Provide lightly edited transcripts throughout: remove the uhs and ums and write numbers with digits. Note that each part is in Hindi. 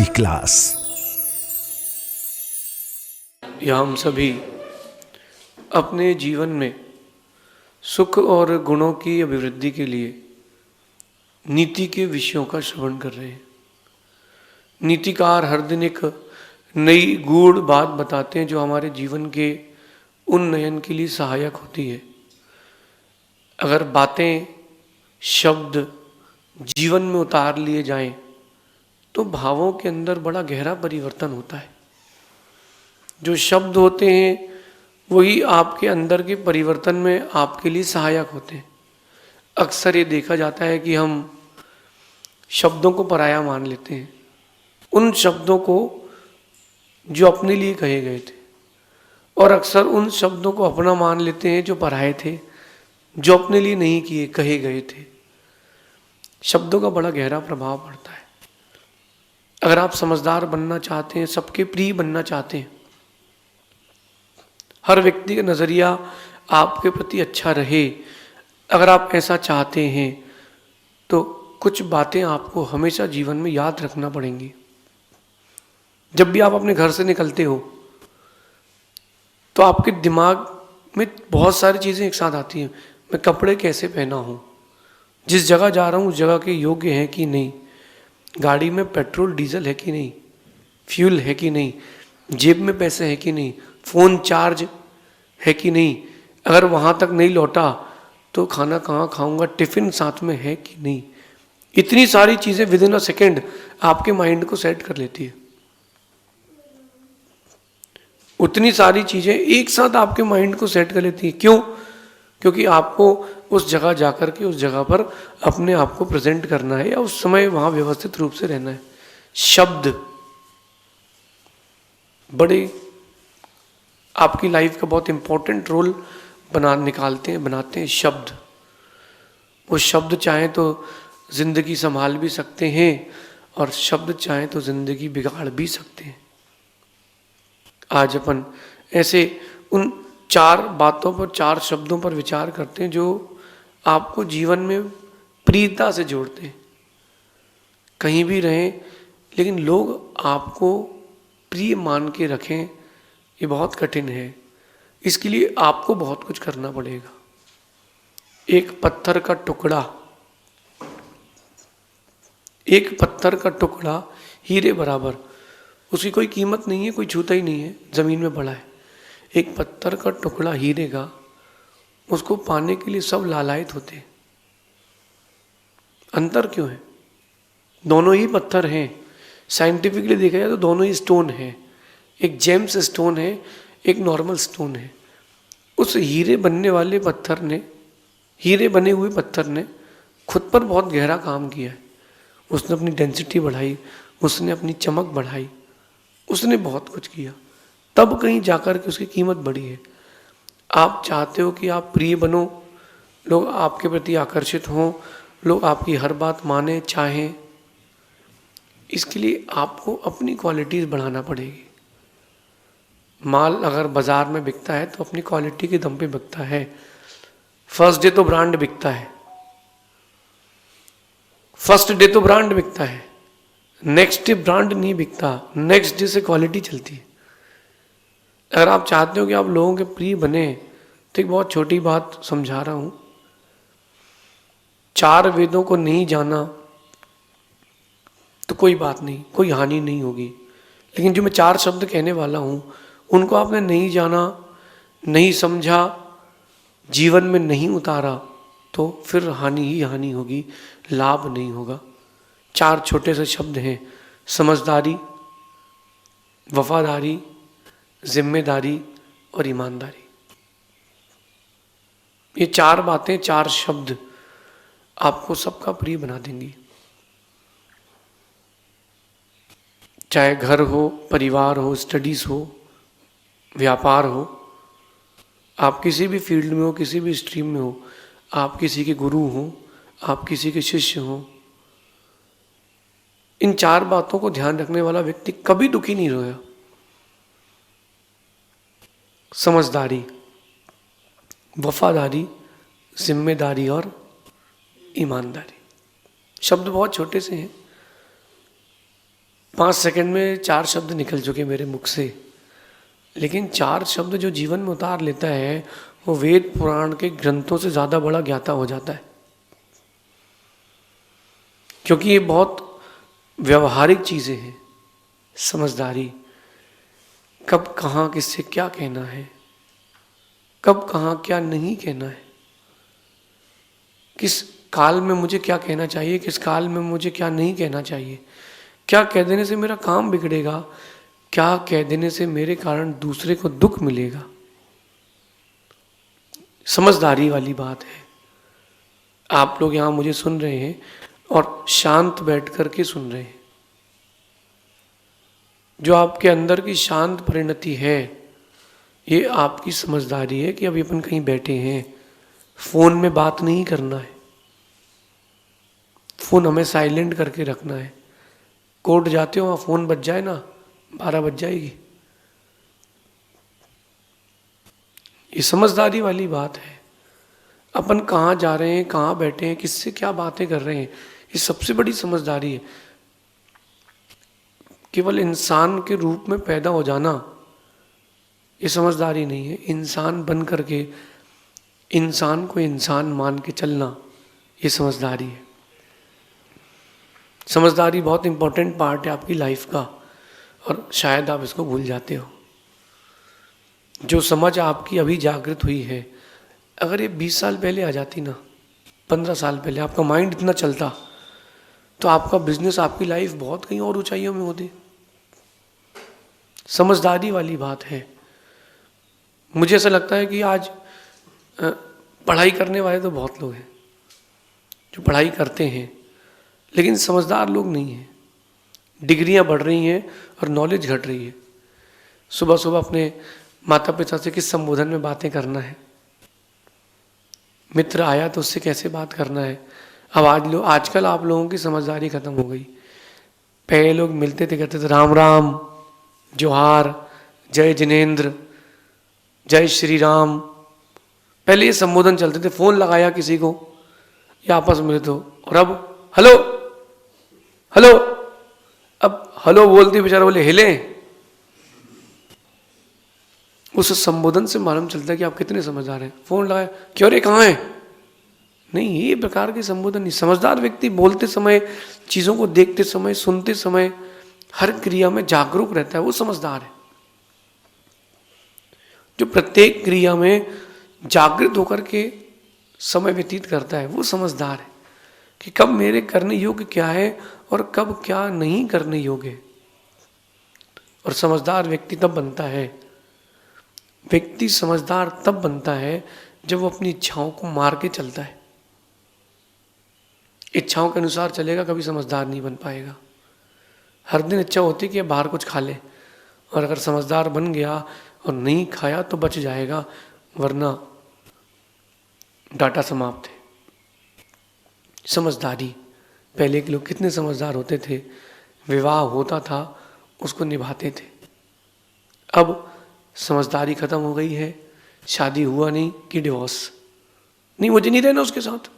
क्लास। या हम सभी अपने जीवन में सुख और गुणों की अभिवृद्धि के लिए नीति के विषयों का श्रवण कर रहे हैं। नीतिकार हर दिन एक नई गूढ़ बात बताते हैं जो हमारे जीवन के उन्नयन के लिए सहायक होती है। अगर बातें, शब्द जीवन में उतार लिए जाएं तो भावों के अंदर बड़ा गहरा परिवर्तन होता है। जो शब्द होते हैं वही आपके अंदर के परिवर्तन में आपके लिए सहायक होते हैं। अक्सर ये देखा जाता है कि हम शब्दों को पराया मान लेते हैं, उन शब्दों को जो अपने लिए कहे गए थे, और अक्सर उन शब्दों को अपना मान लेते हैं जो पराये थे, जो अपने लिए नहीं किए कहे गए थे। शब्दों का बड़ा गहरा प्रभाव पड़ता है। अगर आप समझदार बनना चाहते हैं, सबके प्रिय बनना चाहते हैं, हर व्यक्ति का नज़रिया आपके प्रति अच्छा रहे, अगर आप ऐसा चाहते हैं तो कुछ बातें आपको हमेशा जीवन में याद रखना पड़ेंगी। जब भी आप अपने घर से निकलते हो तो आपके दिमाग में बहुत सारी चीज़ें एक साथ आती हैं। मैं कपड़े कैसे पहना हूँ, जिस जगह जा रहा हूँ उस जगह के योग्य हैं कि नहीं, गाड़ी में पेट्रोल डीजल है कि नहीं, फ्यूल है कि नहीं, जेब में पैसे है कि नहीं, फ़ोन चार्ज है कि नहीं, अगर वहाँ तक नहीं लौटा तो खाना कहाँ खाऊंगा, टिफ़िन साथ में है कि नहीं। इतनी सारी चीज़ें विद इन अ सेकेंड आपके माइंड को सेट कर लेती है। उतनी सारी चीज़ें एक साथ आपके माइंड को सेट कर लेती है। क्यों? क्योंकि आपको उस जगह जाकर के उस जगह पर अपने आप को प्रेजेंट करना है या उस समय वहाँ व्यवस्थित रूप से रहना है। शब्द बड़े आपकी लाइफ का बहुत इंपॉर्टेंट रोल बनाते हैं शब्द। वो शब्द चाहें तो जिंदगी संभाल भी सकते हैं और शब्द चाहें तो जिंदगी बिगाड़ भी सकते हैं। आज अपन ऐसे उन 4 बातों पर, 4 शब्दों पर विचार करते हैं जो आपको जीवन में प्रियता से जोड़ते हैं। कहीं भी रहें लेकिन लोग आपको प्रिय मान के रखें, ये बहुत कठिन है। इसके लिए आपको बहुत कुछ करना पड़ेगा। एक पत्थर का टुकड़ा हीरे बराबर, उसकी कोई कीमत नहीं है, कोई छूता ही नहीं है, जमीन में पड़ा है। एक पत्थर का टुकड़ा हीरे का, उसको पाने के लिए सब लालायित होते हैं। अंतर क्यों है? दोनों ही पत्थर हैं। साइंटिफिकली देखा जाए तो दोनों ही स्टोन हैं। एक जेम्स स्टोन है, एक नॉर्मल स्टोन है। उस हीरे बने हुए पत्थर ने खुद पर बहुत गहरा काम किया है। उसने अपनी डेंसिटी बढ़ाई, उसने अपनी चमक बढ़ाई, उसने बहुत कुछ किया, तब कहीं जाकर के उसकी कीमत बढ़ी है। आप चाहते हो कि आप प्रिय बनो, लोग आपके प्रति आकर्षित हों, लोग आपकी हर बात माने चाहें, इसके लिए आपको अपनी क्वालिटीज बढ़ाना पड़ेगी। माल अगर बाजार में बिकता है तो अपनी क्वालिटी के दम पे बिकता है। फर्स्ट डे तो ब्रांड बिकता है, नेक्स्ट डे ब्रांड नहीं बिकता, नेक्स्ट डे से क्वालिटी चलती है। अगर आप चाहते हो कि आप लोगों के प्रिय बने तो एक बहुत छोटी बात समझा रहा हूं। 4 वेदों को नहीं जाना तो कोई बात नहीं, कोई हानि नहीं होगी, लेकिन जो मैं 4 शब्द कहने वाला हूं उनको आपने नहीं जाना, नहीं समझा, जीवन में नहीं उतारा तो फिर हानि ही हानि होगी, लाभ नहीं होगा। 4 छोटे से शब्द हैं: समझदारी, वफादारी, जिम्मेदारी और ईमानदारी। ये 4 बातें, 4 शब्द आपको सबका प्रिय बना देंगी। चाहे घर हो, परिवार हो, स्टडीज हो, व्यापार हो, आप किसी भी फील्ड में हो, किसी भी स्ट्रीम में हो, आप किसी के गुरु हो, आप किसी के शिष्य हो, इन 4 बातों को ध्यान रखने वाला व्यक्ति कभी दुखी नहीं रोया। समझदारी, वफादारी, जिम्मेदारी और ईमानदारी। शब्द बहुत छोटे से हैं, 5 सेकंड में 4 शब्द निकल चुके मेरे मुख से, लेकिन 4 शब्द जो जीवन में उतार लेता है वो वेद पुराण के ग्रंथों से ज़्यादा बड़ा ज्ञाता हो जाता है, क्योंकि ये बहुत व्यवहारिक चीज़ें हैं। समझदारी, कब कहाँ किससे क्या कहना है, कब कहाँ क्या नहीं कहना है, किस काल में मुझे क्या कहना चाहिए, किस काल में मुझे क्या नहीं कहना चाहिए, क्या कह देने से मेरा काम बिगड़ेगा, क्या कह देने से मेरे कारण दूसरे को दुख मिलेगा। समझदारी वाली बात है। आप लोग यहाँ मुझे सुन रहे हैं और शांत बैठ करके सुन रहे हैं। जो आपके अंदर की शांत परिणति है, ये आपकी समझदारी है कि अभी अपन कहीं बैठे हैं, फोन में बात नहीं करना है, फोन हमें साइलेंट करके रखना है। कोर्ट जाते हो वहाँ फोन बज जाए ना, 12 बज जाएगी। ये समझदारी वाली बात है। अपन कहाँ जा रहे हैं, कहाँ बैठे हैं, किससे क्या बातें कर रहे हैं, ये सबसे बड़ी समझदारी है। केवल इंसान के रूप में पैदा हो जाना ये समझदारी नहीं है। इंसान बन करके इंसान को इंसान मान के चलना ये समझदारी है। समझदारी बहुत इंपॉर्टेंट पार्ट है आपकी लाइफ का, और शायद आप इसको भूल जाते हो। जो समझ आपकी अभी जागृत हुई है, अगर ये 20 साल पहले आ जाती ना, 15 साल पहले आपका माइंड इतना चलता, तो आपका बिजनेस, आपकी लाइफ बहुत कहीं और ऊंचाइयों में होती। समझदारी वाली बात है। मुझे ऐसा लगता है कि आज पढ़ाई करने वाले तो बहुत लोग हैं जो पढ़ाई करते हैं, लेकिन समझदार लोग नहीं हैं। डिग्रियां बढ़ रही हैं और नॉलेज घट रही है। सुबह सुबह अपने माता पिता से किस संबोधन में बातें करना है, मित्र आया तो उससे कैसे बात करना है। अब आजकल आप लोगों की समझदारी खत्म हो गई। पहले लोग मिलते थे, कहते थे राम राम, जोहार, जय जिनेंद्र, जय श्री राम। पहले ये संबोधन चलते थे। फोन लगाया किसी को या आपस में तो, और अब हेलो हेलो। अब हेलो बोलते बेचारा बोले हिले। उस संबोधन से मालूम चलता है कि आप कितने समझदार हैं। फोन लगाया, क्यों रे कहाँ है? नहीं, ये प्रकार के संबोधन नहीं। समझदार व्यक्ति बोलते समय, चीजों को देखते समय, सुनते समय, हर क्रिया में जागरूक रहता है, वो समझदार है। जो प्रत्येक क्रिया में जागृत होकर के समय व्यतीत करता है, वो समझदार है कि कब मेरे करने योग्य क्या है और कब क्या नहीं करने योग्य है। और समझदार व्यक्ति तब बनता है, व्यक्ति समझदार तब बनता है जब वो अपनी इच्छाओं को मार के चलता है। इच्छाओं के अनुसार चलेगा, कभी समझदार नहीं बन पाएगा। हर दिन इच्छा होती है कि बाहर कुछ खा ले, और अगर समझदार बन गया और नहीं खाया तो बच जाएगा, वरना डाटा समाप्त है। समझदारी, पहले के लोग कितने समझदार होते थे। विवाह होता था, उसको निभाते थे। अब समझदारी खत्म हो गई है। शादी हुआ नहीं कि डिवोर्स, नहीं मुझे नहीं रहना उसके साथ,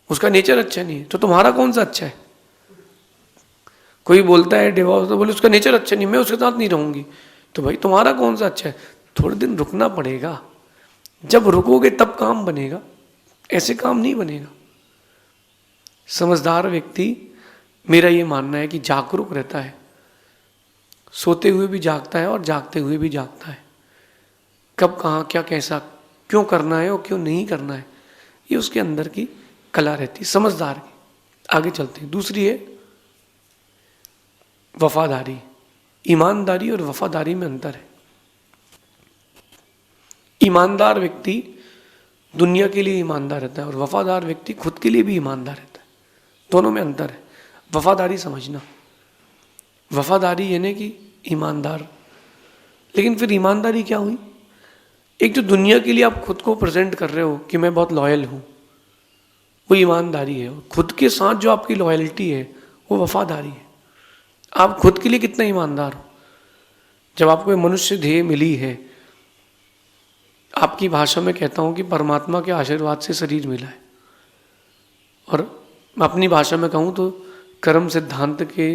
उसका नेचर अच्छा नहीं है। तो तुम्हारा कौन सा अच्छा है? कोई बोलता है डिवोर्स, तो बोले उसका नेचर अच्छा नहीं, मैं उसके साथ नहीं रहूंगी। तो भाई तुम्हारा कौन सा अच्छा है? थोड़े दिन रुकना पड़ेगा। जब रुकोगे तब काम बनेगा, ऐसे काम नहीं बनेगा। समझदार व्यक्ति, मेरा ये मानना है कि जागरूक रहता है, सोते हुए भी जागता है और जागते हुए भी जागता है। कब कहाँ क्या कैसा क्यों करना है और क्यों नहीं करना है, ये उसके अंदर की कला रहती है समझदार की। आगे चलते हैं। दूसरी है वफादारी। ईमानदारी और वफादारी में अंतर है। ईमानदार व्यक्ति दुनिया के लिए ईमानदार रहता है और वफादार व्यक्ति खुद के लिए भी ईमानदार रहता है। दोनों में अंतर है। वफादारी समझना, वफादारी यानी कि ईमानदार। लेकिन फिर ईमानदारी क्या हुई? एक जो दुनिया के लिए आप खुद को प्रेजेंट कर रहे हो कि मैं बहुत लॉयल हूं, वो ईमानदारी है। खुद के साथ जो आपकी लॉयल्टी है वो वफादारी है। आप खुद के लिए कितना ईमानदार हो। जब आपको मनुष्य देह मिली है, आपकी भाषा में कहता हूं कि परमात्मा के आशीर्वाद से शरीर मिला है, और अपनी भाषा में कहूं तो कर्म सिद्धांत के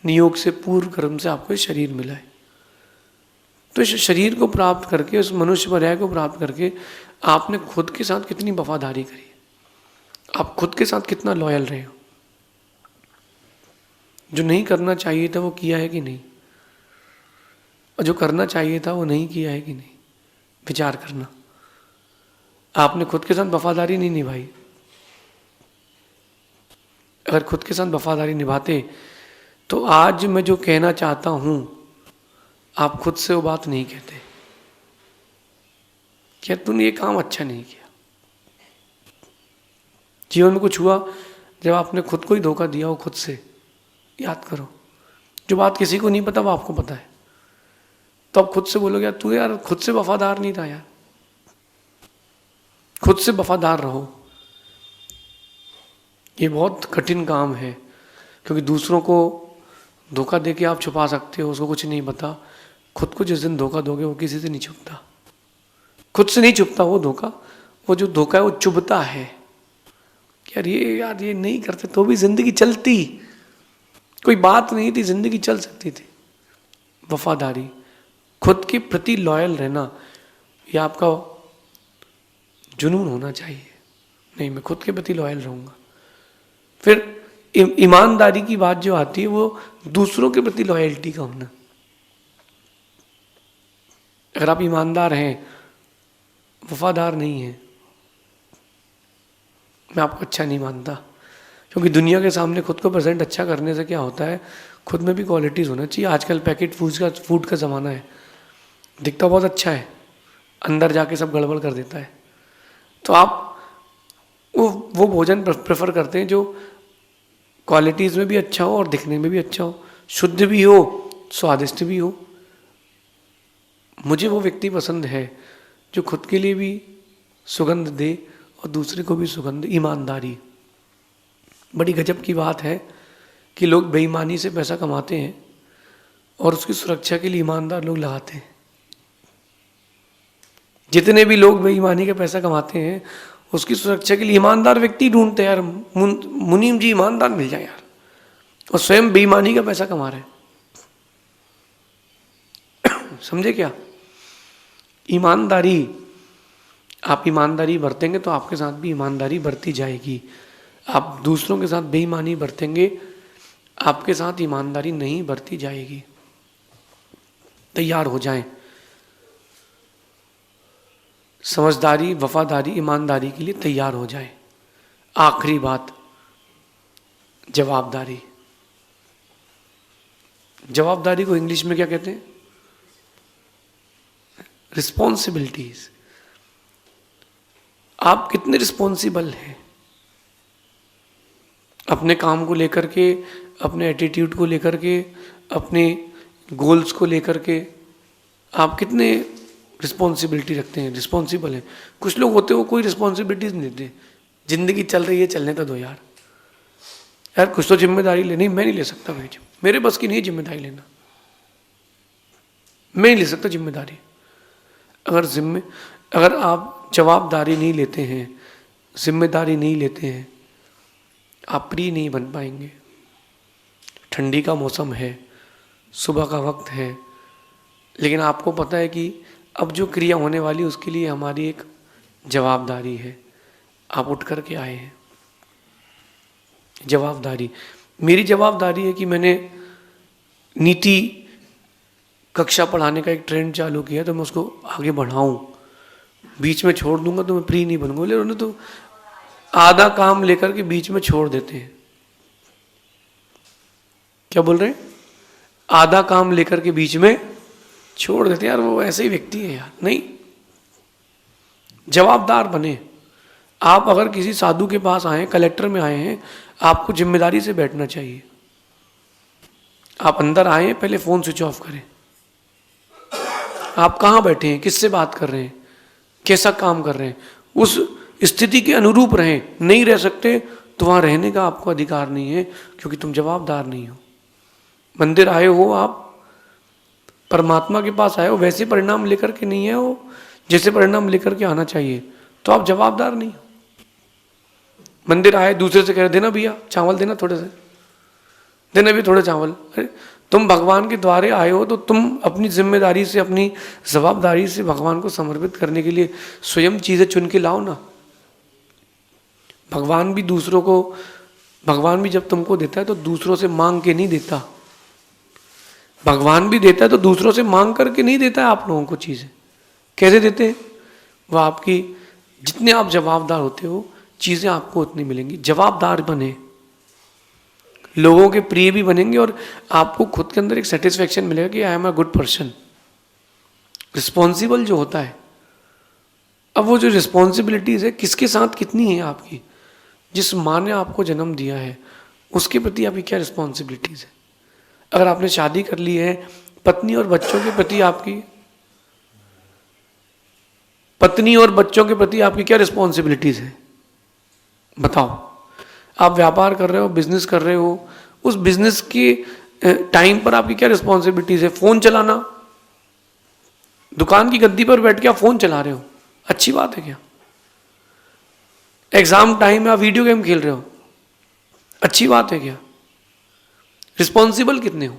नियोग से, पूर्व कर्म से आपको ये शरीर मिला है। तो इस शरीर को प्राप्त करके, उस मनुष्य पर्याय को प्राप्त करके आपने खुद के साथ कितनी वफादारी करी है, आप खुद के साथ कितना लॉयल रहे हो। जो नहीं करना चाहिए था वो किया है कि नहीं, और जो करना चाहिए था वो नहीं किया है कि नहीं, विचार करना। आपने खुद के साथ वफादारी नहीं निभाई। अगर खुद के साथ वफादारी निभाते तो आज मैं जो कहना चाहता हूं आप खुद से वो बात नहीं कहते, क्या तूने ये काम अच्छा नहीं किया। जीवन में कुछ हुआ जब आपने खुद को ही धोखा दिया हो, खुद से याद करो। जो बात किसी को नहीं पता वो आपको पता है, तो आप खुद से बोलोगे यार तू यार खुद से वफादार नहीं था यार। खुद से वफादार रहो। ये बहुत कठिन काम है, क्योंकि दूसरों को धोखा देके आप छुपा सकते हो, उसको कुछ नहीं पता। खुद को जिस दिन धोखा दोगे वो किसी से नहीं छुपता, खुद से नहीं छुपता वो धोखा। वो जो धोखा है वो चुभता है। यार ये नहीं करते तो भी जिंदगी चलती, कोई बात नहीं थी, जिंदगी चल सकती थी। वफादारी, खुद के प्रति लॉयल रहना, ये आपका जुनून होना चाहिए। नहीं, मैं खुद के प्रति लॉयल रहूंगा। फिर ईमानदारी की बात जो आती है वो दूसरों के प्रति लॉयल्टी का होना। अगर आप ईमानदार हैं, वफादार नहीं हैं, मैं आपको अच्छा नहीं मानता। क्योंकि दुनिया के सामने खुद को प्रेजेंट अच्छा करने से क्या होता है, खुद में भी क्वालिटीज होना चाहिए। आजकल पैकेट फूड का ज़माना है, दिखता बहुत अच्छा है, अंदर जाके सब गड़बड़ कर देता है। तो आप वो भोजन प्रेफर करते हैं जो क्वालिटीज़ में भी अच्छा हो और दिखने में भी अच्छा हो, शुद्ध भी हो, स्वादिष्ट भी हो। मुझे वो व्यक्ति पसंद है जो खुद के लिए भी सुगंध दे और दूसरे को भी सुगंध। ईमानदारी, बड़ी गजब की बात है कि लोग बेईमानी से पैसा कमाते हैं और उसकी सुरक्षा के लिए ईमानदार लोग लगाते हैं। जितने भी लोग बेईमानी का पैसा कमाते हैं उसकी सुरक्षा के लिए ईमानदार व्यक्ति ढूंढते हैं। यार मुनीम जी ईमानदार मिल जाए यार, और स्वयं बेईमानी का पैसा कमा रहे हैं। समझे क्या? ईमानदारी, आप ईमानदारी बरतेंगे तो आपके साथ भी ईमानदारी बरती जाएगी। आप दूसरों के साथ बेईमानी बरतेंगे, आपके साथ ईमानदारी नहीं बरती जाएगी। तैयार हो जाएं। समझदारी, वफादारी, ईमानदारी के लिए तैयार हो जाएं। आखिरी बात, जवाबदारी। जवाबदारी को इंग्लिश में क्या कहते हैं? रिस्पॉन्सिबिलिटीज। आप कितने रिस्पॉन्सिबल हैं अपने काम को लेकर के, अपने एटीट्यूड को लेकर के, अपने गोल्स को लेकर के। आप कितने रिस्पॉन्सिबिलिटी रखते हैं, रिस्पॉन्सिबल हैं? कुछ लोग होते हैं वो कोई रिस्पॉन्सिबिलिटीज नहीं लेते, जिंदगी चल रही है चलने तो दो यार, यार कुछ तो जिम्मेदारी लेनी। मैं नहीं ले सकता भाई, मेरे बस की नहीं जिम्मेदारी लेना, मैं नहीं ले सकता जिम्मेदारी। अगर आप जवाबदारी नहीं लेते हैं, जिम्मेदारी नहीं लेते हैं, आप प्रिय नहीं बन पाएंगे। ठंडी का मौसम है, सुबह का वक्त है, लेकिन आपको पता है कि अब जो क्रिया होने वाली उसके लिए हमारी एक जवाबदारी है। आप उठ कर के आए हैं। जवाबदारी, मेरी जवाबदारी है कि मैंने नीति कक्षा पढ़ाने का एक ट्रेंड चालू किया, तो मैं उसको आगे बढ़ाऊं। बीच में छोड़ दूंगा तो मैं प्रिय नहीं बनूंगा। लेकिन उन्हें तो आधा काम लेकर के बीच में छोड़ देते हैं। क्या बोल रहे हैं? आधा काम लेकर के बीच में छोड़ देते हैं। यार वो ऐसे ही व्यक्ति है यार। नहीं, जवाबदार बने। आप अगर किसी साधु के पास आए, कलेक्टर में आए हैं, आपको जिम्मेदारी से बैठना चाहिए। आप अंदर आए, पहले फोन स्विच ऑफ करें। आप कहाँ बैठे हैं, किससे बात कर रहे हैं, कैसा काम कर रहे हैं, उस स्थिति के अनुरूप रहें। नहीं रह सकते तो वहां रहने का आपको अधिकार नहीं है, क्योंकि तुम जवाबदार नहीं हो। मंदिर आए हो, आप परमात्मा के पास आए हो, वैसे परिणाम लेकर के नहीं है हो जैसे परिणाम लेकर के आना चाहिए, तो आप जवाबदार नहीं हो। मंदिर आए, दूसरे से कह देना भैया चावल देना थोड़े से, देना भी थोड़े चावल। अरे तुम भगवान के द्वारे आए हो तो तुम अपनी जिम्मेदारी से, अपनी जवाबदारी से भगवान को समर्पित करने के लिए स्वयं चीजें चुन के लाओ ना। भगवान भी दूसरों को, भगवान भी जब तुमको देता है तो दूसरों से मांग के नहीं देता। भगवान भी देता है तो दूसरों से मांग करके नहीं देता है आप लोगों को चीजें। कैसे देते हैं? वह आपकी, जितने आप जवाबदार होते हो चीजें आपको उतनी मिलेंगी। जवाबदार बने, लोगों के प्रिय भी बनेंगे और आपको खुद के अंदर एक सेटिस्फेक्शन मिलेगा कि I am a good person. Responsible जो होता है, अब वो जो रिस्पॉन्सिबिलिटीज है किसके साथ कितनी है आपकी, जिस माँ ने आपको जन्म दिया है उसके प्रति आपकी क्या रिस्पॉन्सिबिलिटीज है। अगर आपने शादी कर ली है, पत्नी और बच्चों के प्रति आपकी, पत्नी और बच्चों के प्रति आपकी क्या रिस्पॉन्सिबिलिटीज है बताओ। आप व्यापार कर रहे हो, बिजनेस कर रहे हो, उस बिजनेस के टाइम पर आपकी क्या रिस्पॉन्सिबिलिटीज है। फोन चलाना, दुकान की गद्दी पर बैठ के आप फोन चला रहे हो, अच्छी बात है क्या? एग्जाम टाइम में आप वीडियो गेम खेल रहे हो, अच्छी बात है क्या? रिस्पॉन्सिबल कितने हो?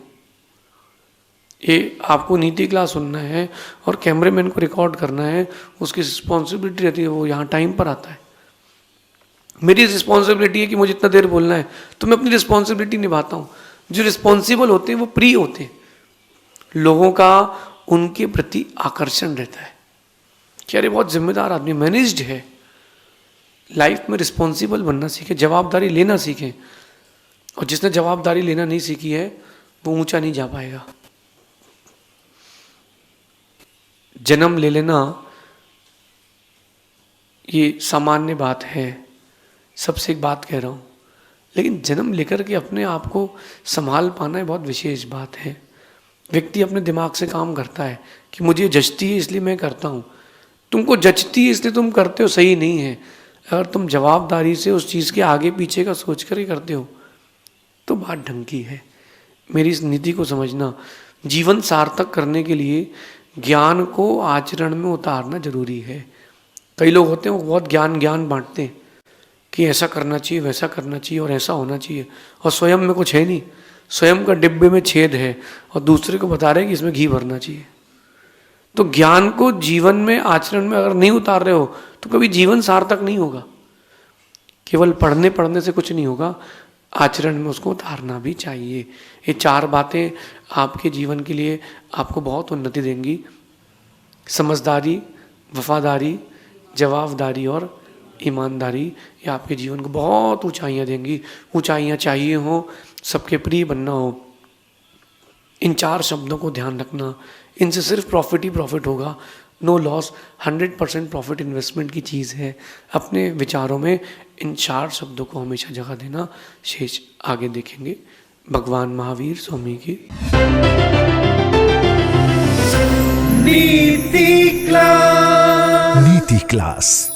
ये आपको नीति क्लास सुनना है और कैमरेमैन को रिकॉर्ड करना है, उसकी रिस्पॉन्सिबिलिटी रहती है, वो यहाँ टाइम पर आता है। मेरी रिस्पॉन्सिबिलिटी है कि मुझे इतना देर बोलना है, तो मैं अपनी रिस्पॉन्सिबिलिटी निभाता हूँ। जो रिस्पॉन्सिबल होते हैं वो प्रिय होते हैं, लोगों का उनके प्रति आकर्षण रहता है कि अरे बहुत जिम्मेदार आदमी, मैनेज्ड है। लाइफ में रिस्पॉन्सिबल बनना सीखें, जवाबदारी लेना सीखें। और जिसने जवाबदारी लेना नहीं सीखी है वो ऊंचा नहीं जा पाएगा। जन्म ले लेना ये सामान्य बात है, सबसे एक बात कह रहा हूँ, लेकिन जन्म लेकर के अपने आप को संभाल पाना बहुत विशेष बात है। व्यक्ति अपने दिमाग से काम करता है कि मुझे जचती है इसलिए मैं करता हूँ। तुमको जचती है इसलिए तुम करते हो, सही नहीं है। अगर तुम जवाबदारी से उस चीज़ के आगे पीछे का सोच कर ही करते हो तो बात ढंग की है। मेरी इस नीति को समझना, जीवन सार्थक करने के लिए ज्ञान को आचरण में उतारना जरूरी है। कई लोग होते हैं वो बहुत ज्ञान बांटते हैं कि ऐसा करना चाहिए, वैसा करना चाहिए और ऐसा होना चाहिए, और स्वयं में कुछ है नहीं। स्वयं का डिब्बे में छेद है और दूसरे को बता रहे हैं कि इसमें घी भरना चाहिए। तो ज्ञान को जीवन में, आचरण में अगर नहीं उतार रहे हो तो कभी जीवन सार्थक नहीं होगा। केवल पढ़ने से कुछ नहीं होगा, आचरण में उसको उतारना भी चाहिए। ये 4 बातें आपके जीवन के लिए आपको बहुत उन्नति देंगी। समझदारी, वफादारी, जवाबदारी और ईमानदारी, ये आपके जीवन को बहुत ऊंचाइयाँ देंगी। ऊंचाइयाँ चाहिए हो, सबके प्रिय बनना हो, इन 4 शब्दों को ध्यान रखना। इनसे सिर्फ प्रॉफिट ही प्रॉफिट होगा, नो लॉस। 100% प्रॉफिट इन्वेस्टमेंट की चीज़ है। अपने विचारों में इन 4 शब्दों को हमेशा जगह देना। शेष आगे देखेंगे। भगवान महावीर स्वामी की नीति क्लास।